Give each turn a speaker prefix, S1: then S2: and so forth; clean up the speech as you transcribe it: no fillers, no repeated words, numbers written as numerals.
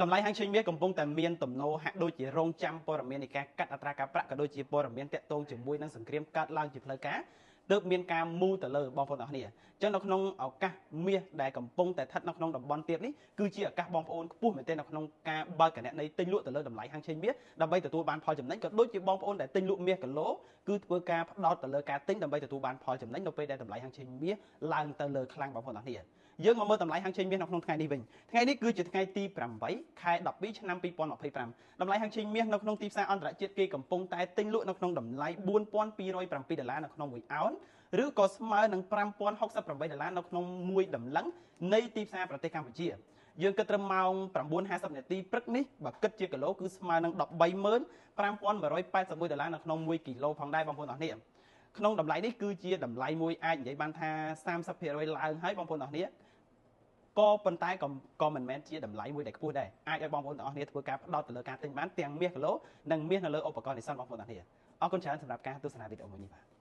S1: តម្លៃហាងឆេងមាសកំពុងតែមានទំនោរហាក់ដូចជារងចាំព័ត៌មាននៃការកាត់អត្រាការប្រាក់ក៏ដូចជាព័ត៌មានតាក់ទងជាមួយនឹងសង្គ្រាមកើតឡើងជាផ្លូវការទើបមានការមូលទៅលើបងប្អូនអរគ្នាអញ្ចឹងនៅក្នុងឱកាសមាសដែលកំពុងតែស្ថិតនៅក្នុងតំបន់ទាបនេះគឺជាឱកាសបងប្អូនខ្ពស់មែនទែននៅក្នុងការបើកគណនីទិញលក់ទៅលើតម្លៃហាងឆេងមាសដើម្បីទទួលបានផលចំណេញក៏ដូចជាបងប្អូនដែលទិញលក់មាសគីឡូគឺធ្វើការផ្ដោតទៅលើការទិញដើម្បីទទួលបានផលចំណេញនៅពេលដែលតម្លៃហាងឆេងមាសឡើងទៅលើខ្លាំងបងប្អូនអរគ្នាយើងមកមើលតម្លៃហាងឆេងមាសនៅក្នុងថ្ងៃនេះវិញថ្ងៃនេះគឺជាថ្ងៃទី8ខែ12ឆ្នាំ2025តម្លៃហាងឆេងមាសនៅក្នុងទីផ្សារអន្តរជាតិគេកំពុងតែទិញលក់នៅក្នុងតម្លៃ$4207នៅក្នុង1អោនឬក៏ស្មើនឹង$5068នៅក្នុង1តម្លឹងនៃទីផ្សារប្រទេសកម្ពុជាយើងគិតត្រឹមម៉ោង9:50នាទីព្រឹកនេះបើគិតជាគីឡូគឺស្មើនឹង$135,181នៅក្នុង1គីឡូផងដែរបងប្អូនអរគ្នាក្នុងតម្លៃនេះគឺជាតម្លៃមួយអាចនិយាយបានថា30%ឡើងហើយបងប្អូនអរគ្នាក៏ប៉ុន្តែក៏មិនមែនជាតម្លៃមួយដែលខ្ពស់ដែរអាចឲ្យបងប្អូនទាំងអស់គ្នាធ្វើការផ្ដោតទៅលើការទិញបានទាំងមាសគីឡូនិងមាសនៅលើឧបករណ៍នេសាទបងប្អូនទាំងអស់គ្នាអរគុណច្រើនសម្រាប់ការទស្សនាវីដេអូមួយនេះបាទ